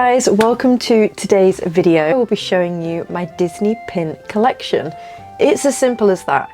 guys, welcome to today's video. I will be showing you my Disney pin collection. It's as simple as that.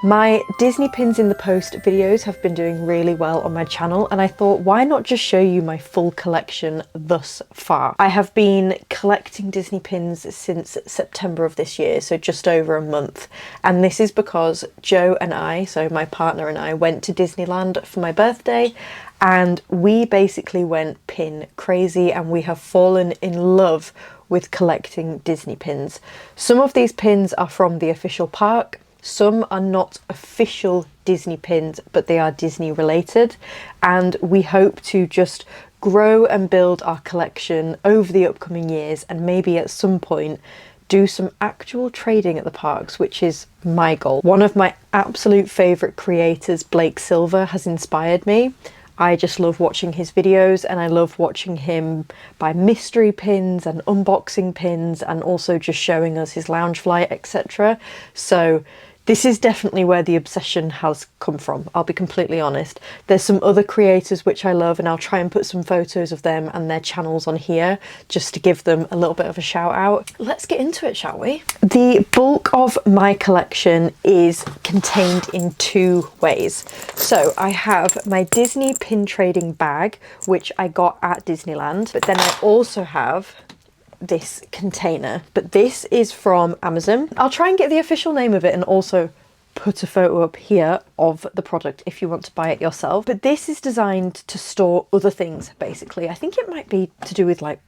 My Disney pins in the post videos have been doing really well on my channel, and I thought, why not just show you my full collection thus far. I have been collecting Disney pins since September of this year, so just over a month, and this is because Joe and I, so my partner and I, went to Disneyland for my birthday, and we basically went pin crazy, and we have fallen in love with collecting Disney pins. Some of these pins are from the official park. Some are not official Disney pins, but they are Disney related, and we hope to just grow and build our collection over the upcoming years, and maybe at some point do some actual trading at the parks, which is my goal. One of my absolute favourite creators, Blake Silver, has inspired me. I just love watching his videos, and I love watching him buy mystery pins and unboxing pins, and also just showing us his Loungefly, etc. So this is definitely where the obsession has come from, I'll be completely honest. There's some other creators which I love, and I'll try and put some photos of them and their channels on here just to give them a little bit of a shout out. Let's get into it, shall we? The bulk of my collection is contained in two ways. So I have my Disney pin trading bag, which I got at Disneyland, but then I also have this container, but this is from Amazon. I'll try and get the official name of it and also put a photo up here of the product if you want to buy it yourself. But this is designed to store other things, basically. I think it might be to do with like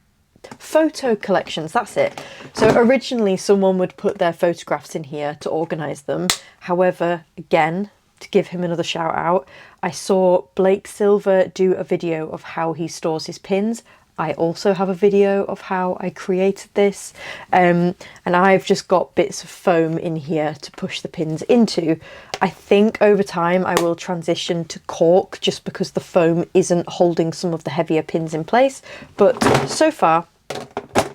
photo collections, that's it. So originally someone would put their photographs in here to organize them. However, again, to give him another shout out, I saw Blake Silver do a video of how he stores his pins. I also have a video of how I created this, and I've just got bits of foam in here to push the pins into. I think over time I will transition to cork just because the foam isn't holding some of the heavier pins in place, but so far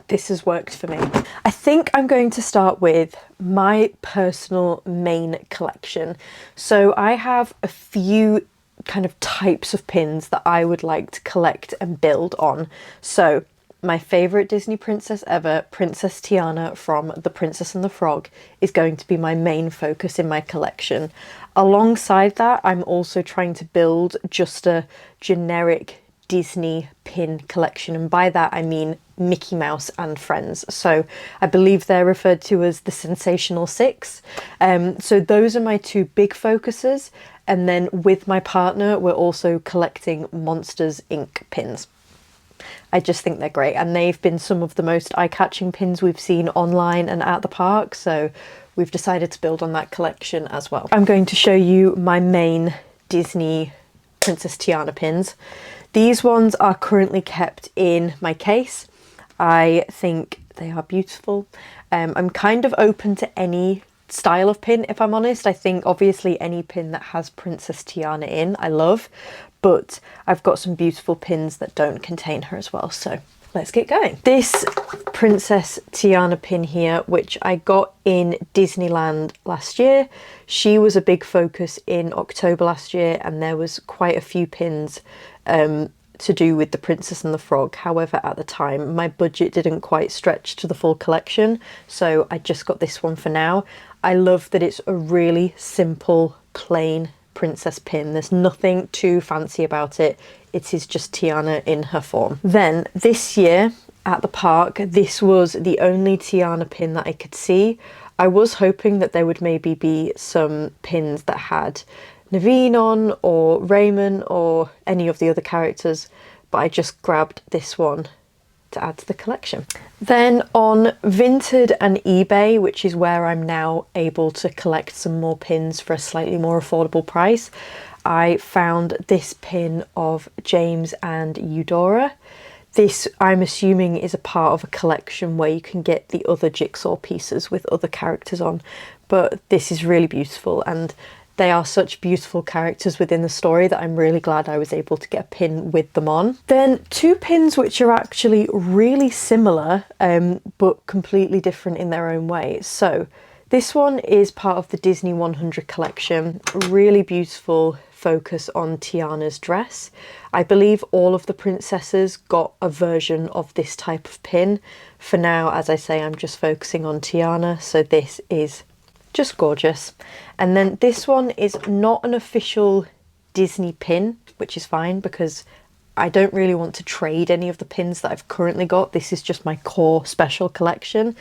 this has worked for me. I think I'm going to start with my personal main collection. So I have a few kind of types of pins that I would like to collect and build on. So my favourite Disney princess ever, Princess Tiana from The Princess and the Frog, is going to be my main focus in my collection. Alongside that, I'm also trying to build just a generic Disney pin collection, and by that I mean Mickey Mouse and Friends. So I believe they're referred to as the Sensational Six. So those are my two big focuses, and then with my partner we're also collecting Monsters Inc. pins. I just think they're great, and they've been some of the most eye-catching pins we've seen online and at the park, so we've decided to build on that collection as well. I'm going to show you my main Disney Princess Tiana pins. These ones are currently kept in my case. I think they are beautiful. I'm kind of open to any style of pin, if I'm honest. I think obviously any pin that has Princess Tiana in, I love, but I've got some beautiful pins that don't contain her as well, so let's get going. This Princess Tiana pin here, which I got in Disneyland last year, she was a big focus in October last year, and there was quite a few pins to do with the Princess and the Frog. However, at the time my budget didn't quite stretch to the full collection, so I just got this one for now. I love that it's a really simple, plain princess pin. There's nothing too fancy about it. It is just Tiana in her form. Then this year at the park, this was the only Tiana pin that I could see. I was hoping that there would maybe be some pins that had Naveen on, or Raymond, or any of the other characters, but I just grabbed this one to add to the collection. Then on Vinted and eBay, which is where I'm now able to collect some more pins for a slightly more affordable price, I found this pin of James and Eudora. This, I'm assuming, is a part of a collection where you can get the other jigsaw pieces with other characters on, but this is really beautiful, and they are such beautiful characters within the story that I'm really glad I was able to get a pin with them on. Then two pins which are actually really similar, but completely different in their own way. So this one is part of the Disney 100 collection, really beautiful focus on Tiana's dress. I believe all of the princesses got a version of this type of pin. For now, as I say, I'm just focusing on Tiana, so this is just gorgeous. And then this one is not an official Disney pin, which is fine because I don't really want to trade any of the pins that I've currently got. This is just my core special collection.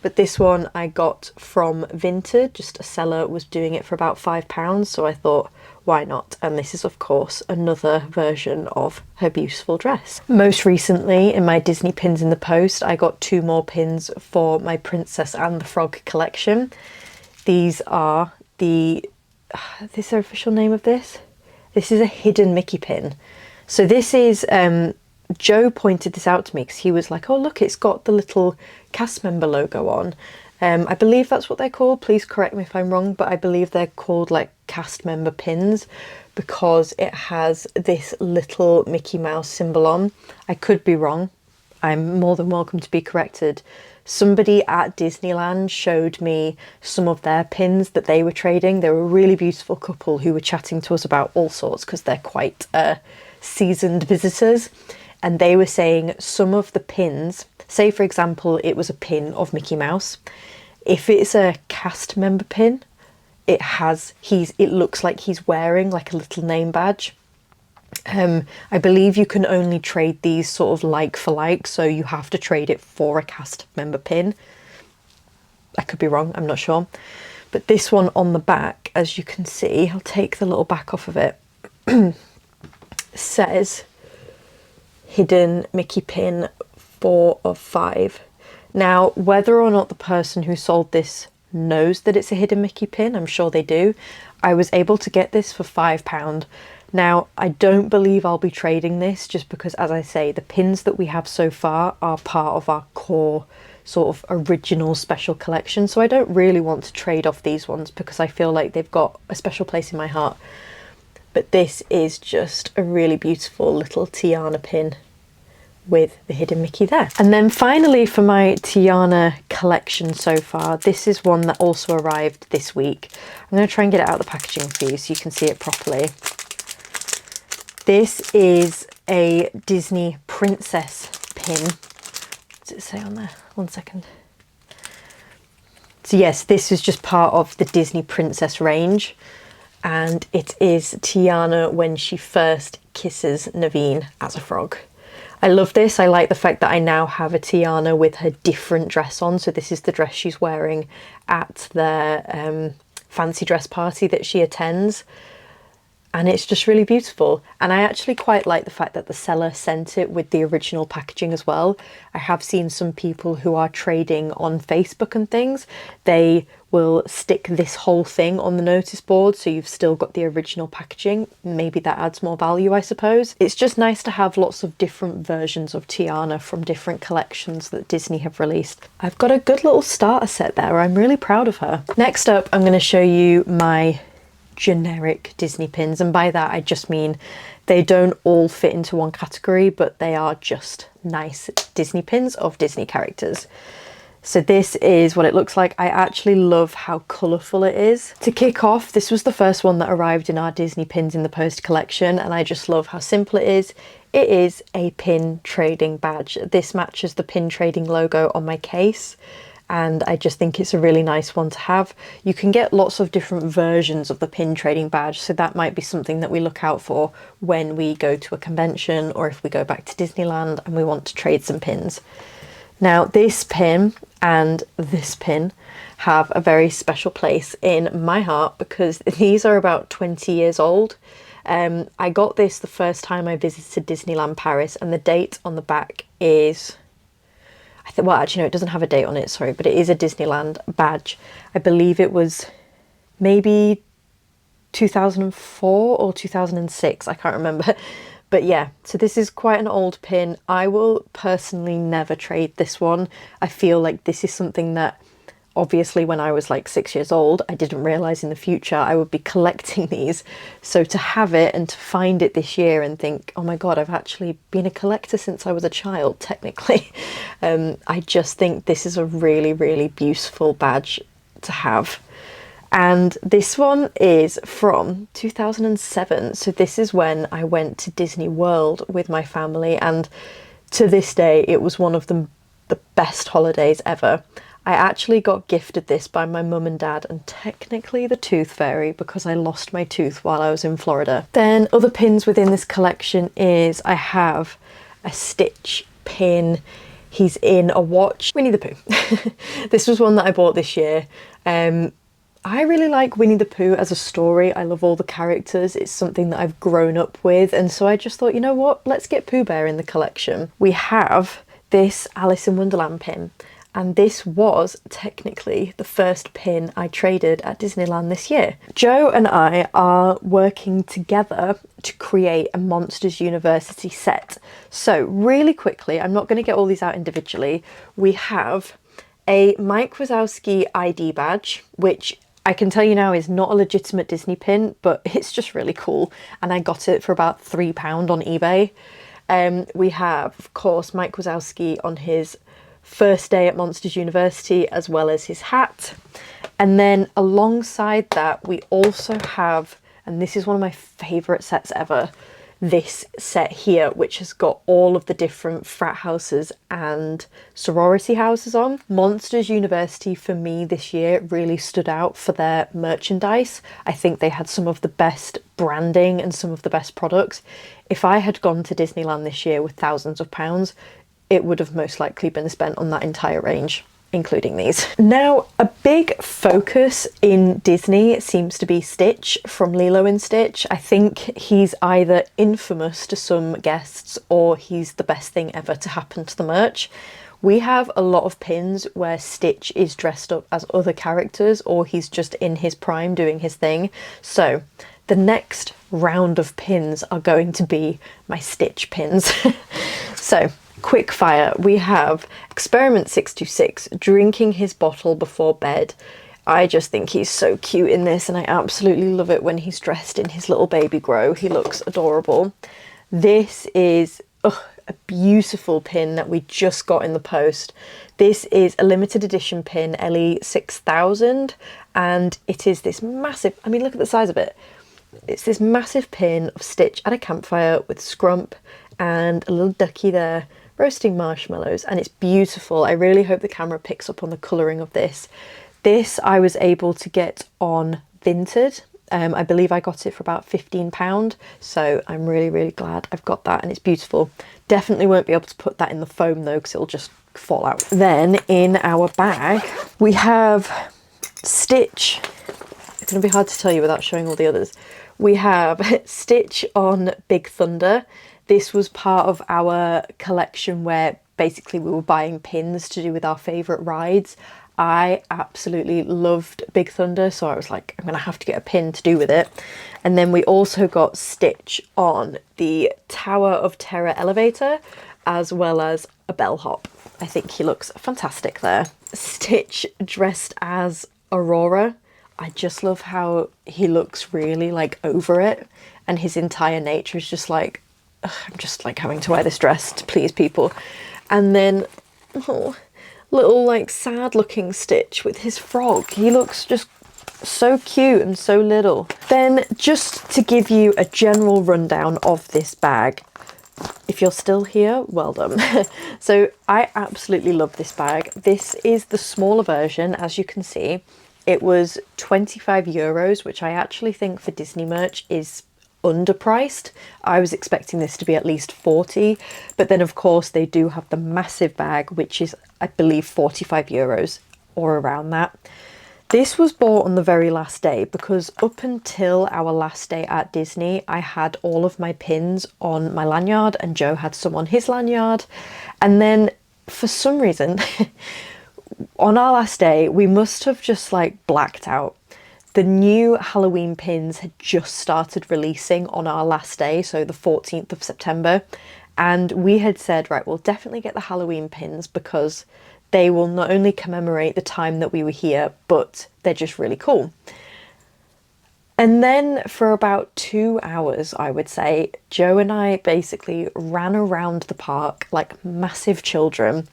But this one I got from Vinted, just a seller was doing it for about £5, so I thought, why not? And this is of course another version of her beautiful dress. Most recently in my Disney pins in the post, I got 2 more pins for my Princess and the Frog collection. These are the, is this the official name of this? This is a hidden Mickey pin. So this is, Joe pointed this out to me because he was like, oh look, it's got the little cast member logo on. I believe that's what they're called. Please correct me if I'm wrong, but I believe they're called like cast member pins because it has this little Mickey Mouse symbol on. I could be wrong. I'm more than welcome to be corrected. Somebody at Disneyland showed me some of their pins that they were trading. They were a really beautiful couple who were chatting to us about all sorts because they're quite seasoned visitors. And they were saying some of the pins, say for example, it was a pin of Mickey Mouse. If it's a cast member pin, it looks like he's wearing like a little name badge. I believe you can only trade these sort of like for like, so you have to trade it for a cast member pin. I could be wrong, I'm not sure. But this one on the back, as you can see, I'll take the little back off of it, says hidden Mickey pin 4 of 5. Now, whether or not the person who sold this knows that it's a hidden Mickey pin, I'm sure they do. I was able to get this for £5. Now, I don't believe I'll be trading this just because, as I say, the pins that we have so far are part of our core sort of original special collection. So I don't really want to trade off these ones because I feel like they've got a special place in my heart. But this is just a really beautiful little Tiana pin with the hidden Mickey there. And then finally for my Tiana collection so far, this is one that also arrived this week. I'm going to try and get it out of the packaging for you so you can see it properly. This is a Disney princess pin. What does it say on there? One second. So yes, this is just part of the Disney princess range. And it is Tiana when she first kisses Naveen as a frog. I love this. I like the fact that I now have a Tiana with her different dress on. So this is the dress she's wearing at their fancy dress party that she attends. And it's just really beautiful. And I actually quite like the fact that the seller sent it with the original packaging as well. I have seen some people who are trading on Facebook and things. They will stick this whole thing on the notice board so you've still got the original packaging. Maybe that adds more value, I suppose. It's just nice to have lots of different versions of Tiana from different collections that Disney have released. I've got a good little starter set there. I'm really proud of her. Next up, I'm going to show you my generic Disney pins, and by that I just mean they don't all fit into one category, but they are just nice Disney pins of Disney characters. So this is what it looks like. I actually love how colourful it is. To kick off, this was the first one that arrived in our Disney pins in the post collection, and I just love how simple it is. It is a pin trading badge. This matches the pin trading logo on my case, and I just think it's a really nice one to have. You can get lots of different versions of the pin trading badge, so that might be something that we look out for when we go to a convention or if we go back to Disneyland and we want to trade some pins. Now, this pin and this pin have a very special place in my heart because these are about 20 years old. I got this the first time I visited Disneyland Paris, and the date on the back is, well, actually, no, it doesn't have a date on it, sorry, but it is a Disneyland badge. I believe it was maybe 2004 or 2006, I can't remember. But yeah, so this is quite an old pin. I will personally never trade this one. I feel like this is something that, obviously, when I was like 6 years old, I didn't realise in the future I would be collecting these. So to have it and to find it this year and think, oh my God, I've actually been a collector since I was a child, technically. I just think this is a really, really beautiful badge to have. And this one is from 2007. So this is when I went to Disney World with my family, and to this day it was one of the best holidays ever. I actually got gifted this by my mum and dad, and technically the tooth fairy, because I lost my tooth while I was in Florida. Then other pins within this collection is I have a Stitch pin. He's in a watch. Winnie the Pooh. This was one that I bought this year. I really like Winnie the Pooh as a story. I love all the characters. It's something that I've grown up with, and so I just thought, you know what, let's get Pooh Bear in the collection. We have this Alice in Wonderland pin, and this was technically the first pin I traded at Disneyland this year. Joe and I are working together to create a Monsters University set. So really quickly, I'm not going to get all these out individually. We have a Mike Wazowski ID badge, which I can tell you now is not a legitimate Disney pin, but it's just really cool. And I got it for about £3 on eBay. We have, of course, Mike Wazowski on his first day at Monsters University, as well as his hat. And then alongside that, we also have, and this is one of my favourite sets ever, this set here, which has got all of the different frat houses and sorority houses on. Monsters University for me this year really stood out for their merchandise. I think they had some of the best branding and some of the best products. If I had gone to Disneyland this year with thousands of pounds, it would have most likely been spent on that entire range, including these. Now, a big focus in Disney seems to be Stitch from Lilo and Stitch. I think he's either infamous to some guests or he's the best thing ever to happen to the merch. We have a lot of pins where Stitch is dressed up as other characters, or he's just in his prime doing his thing. So the next round of pins are going to be my Stitch pins. So quick fire, we have Experiment 626 drinking his bottle before bed. I just think he's so cute in this, and I absolutely love it when he's dressed in his little baby grow. He looks adorable. This is a beautiful pin that we just got in the post. This is a limited edition pin, LE 6000, and it is this massive, I mean, look at the size of it. It's this massive pin of Stitch at a campfire with Scrump and a little ducky there roasting marshmallows, and it's beautiful. I really hope the camera picks up on the colouring of this. This I was able to get on Vinted. I believe I got it for about £15, so I'm really glad I've got that, and it's beautiful. Definitely won't be able to put that in the foam though, because it'll just fall out. Then in our bag we have Stitch. It's going to be hard to tell you without showing all the others. We have Stitch on Big Thunder. This was part of our collection where basically we were buying pins to do with our favourite rides. I absolutely loved Big Thunder, so I was like, I'm going to have to get a pin to do with it. And then we also got Stitch on the Tower of Terror elevator, as well as a bellhop. I think he looks fantastic there. Stitch dressed as Aurora. I just love how he looks really like over it, and his entire nature is just like, I'm just like having to wear this dress to please people. And then little like sad looking Stitch with his frog. He looks just so cute and so little. Then just to give you a general rundown of this bag, if you're still here, well done. So I absolutely love this bag. This is the smaller version, as you can see. It was €25, which I actually think for Disney merch is underpriced. I was expecting this to be at least 40, but then of course they do have the massive bag, which is I believe €45 or around that. This was bought on the very last day because up until our last day at Disney I had all of my pins on my lanyard and Joe had some on his lanyard, and then for some reason on our last day we must have just like blacked out. The new Halloween pins had just started releasing on our last day, so the 14th of September. And we had said, right, we'll definitely get the Halloween pins because they will not only commemorate the time that we were here, but they're just really cool. And then for about 2 hours, I would say, Joe and I basically ran around the park like massive children,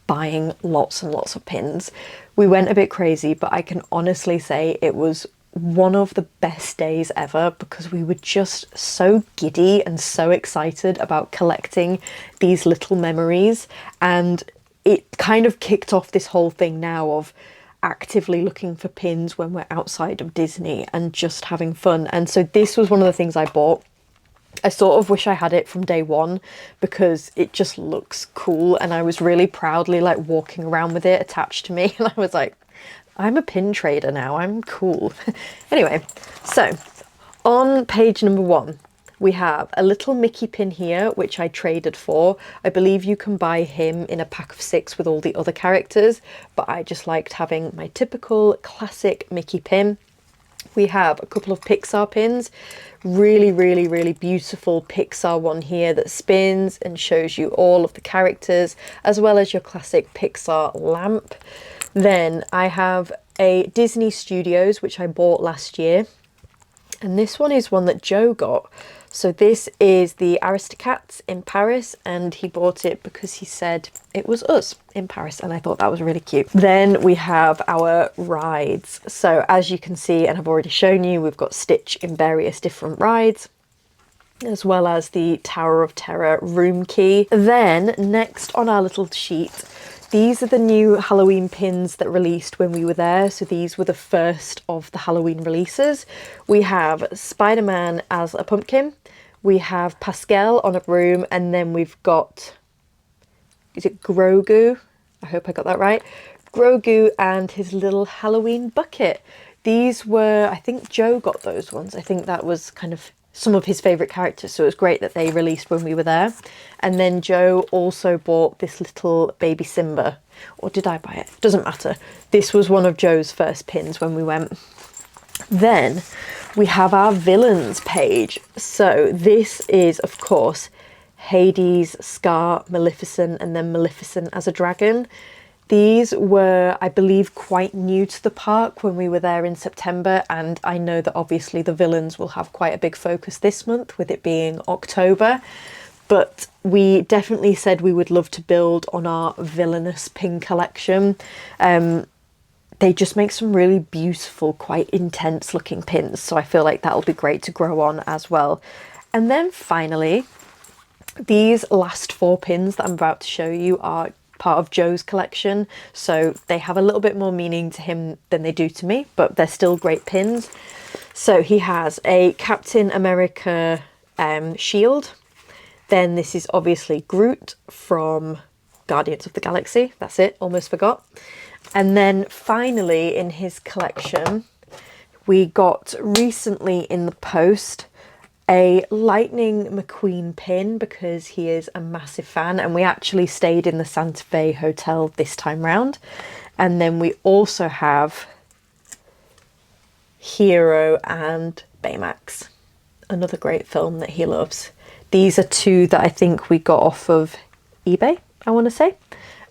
buying lots and lots of pins. We went a bit crazy, but I can honestly say it was one of the best days ever because we were just so giddy and so excited about collecting these little memories, and it kind of kicked off this whole thing now of actively looking for pins when we're outside of Disney and just having fun. And so this was one of the things I bought. I sort of wish I had it from day one because it just looks cool, and I was really proudly like walking around with it attached to me, and I was like, I'm a pin trader now, I'm cool. Anyway, so on page number 1 we have a little Mickey pin here which I traded for. I believe you can buy him in a pack of 6 with all the other characters, but I just liked having my typical classic Mickey pin. We have a couple of Pixar pins, really beautiful Pixar one here that spins and shows you all of the characters, as well as your classic Pixar lamp. Then I have a Disney Studios which I bought last year, and this one is one that Joe got. So this is the Aristocats in Paris, and he bought it because he said it was us in Paris, and I thought that was really cute. Then we have our rides. So as you can see, and I've already shown you, we've got Stitch in various different rides, as well as the Tower of Terror room key. Then next on our little sheet, these are the new Halloween pins that released when we were there. So these were the first of the Halloween releases. We have Spider-Man as a pumpkin. We have Pascal on a broom, and then we've got, is it Grogu? I hope I got that right. Grogu and his little Halloween bucket. These were, I think Joe got those ones. I think that was kind of some of his favourite characters, so it was great that they released when we were there. And then Joe also bought this little baby Simba, or did I buy it? Doesn't matter. This was one of Joe's first pins when we went. Then we have our villains page. So this is, of course, Hades, Scar, Maleficent, and then Maleficent as a dragon. These were, I believe, quite new to the park when we were there in September, and I know that obviously the villains will have quite a big focus this month with it being October, but we definitely said we would love to build on our villainous pin collection. They just make some really beautiful, quite intense looking pins, so I feel like that'll be great to grow on as well. And then finally, these last 4 pins that I'm about to show you are part of Joe's collection, so they have a little bit more meaning to him than they do to me, but they're still great pins. So he has a Captain America shield. Then this is obviously Groot from Guardians of the Galaxy. That's it, almost forgot. And then finally in his collection, we got recently in the post a Lightning McQueen pin because he is a massive fan, and we actually stayed in the Santa Fe Hotel this time round. And then we also have Hero and Baymax, another great film that he loves. These are 2 that I think we got off of eBay, I want to say.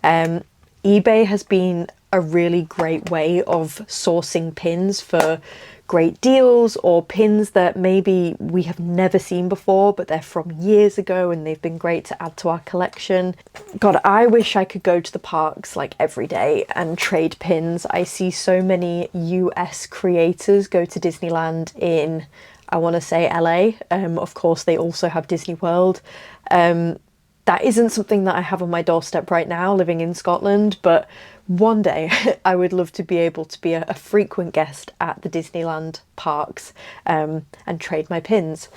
eBay has been a really great way of sourcing pins for great deals, or pins that maybe we have never seen before but they're from years ago and they've been great to add to our collection. God, I wish I could go to the parks like every day and trade pins. I see so many US creators go to Disneyland in, I want to say LA. Of course they also have Disney World. That isn't something that I have on my doorstep right now living in Scotland, but one day I would love to be able to be a frequent guest at the Disneyland parks and trade my pins.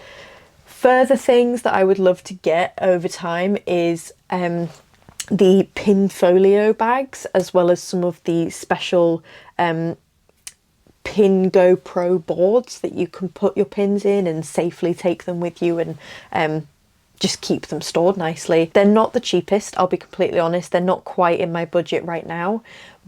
Further things that I would love to get over time is the pin folio bags, as well as some of the special Pin GoPro boards that you can put your pins in and safely take them with you and just keep them stored nicely. They're not the cheapest, I'll be completely honest. They're not quite in my budget right now,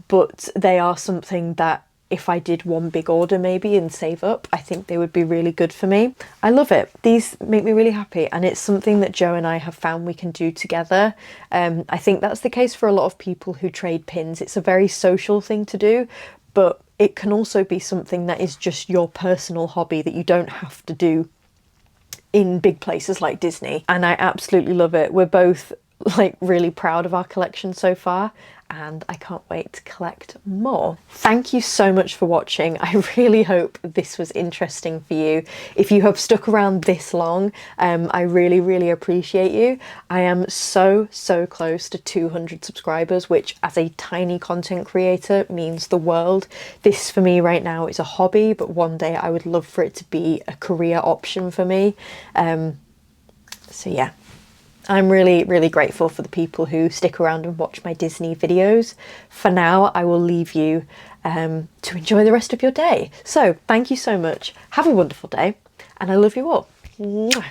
but they are something that if I did one big order maybe and save up, I think they would be really good for me. I love it. These make me really happy, and it's something that Joe and I have found we can do together. I think that's the case for a lot of people who trade pins. It's a very social thing to do, but it can also be something that is just your personal hobby that you don't have to do in big places like Disney, and I absolutely love it. We're both like really proud of our collection so far, and I can't wait to collect more. Thank you so much for watching. I really hope this was interesting for you. If you have stuck around this long, I really appreciate you. I am so close to 200 subscribers, which as a tiny content creator means the world. This for me right now is a hobby, but one day I would love for it to be a career option for me. So yeah. I'm really grateful for the people who stick around and watch my Disney videos. For now, I will leave you to enjoy the rest of your day. So thank you so much. Have a wonderful day, and I love you all. Mwah.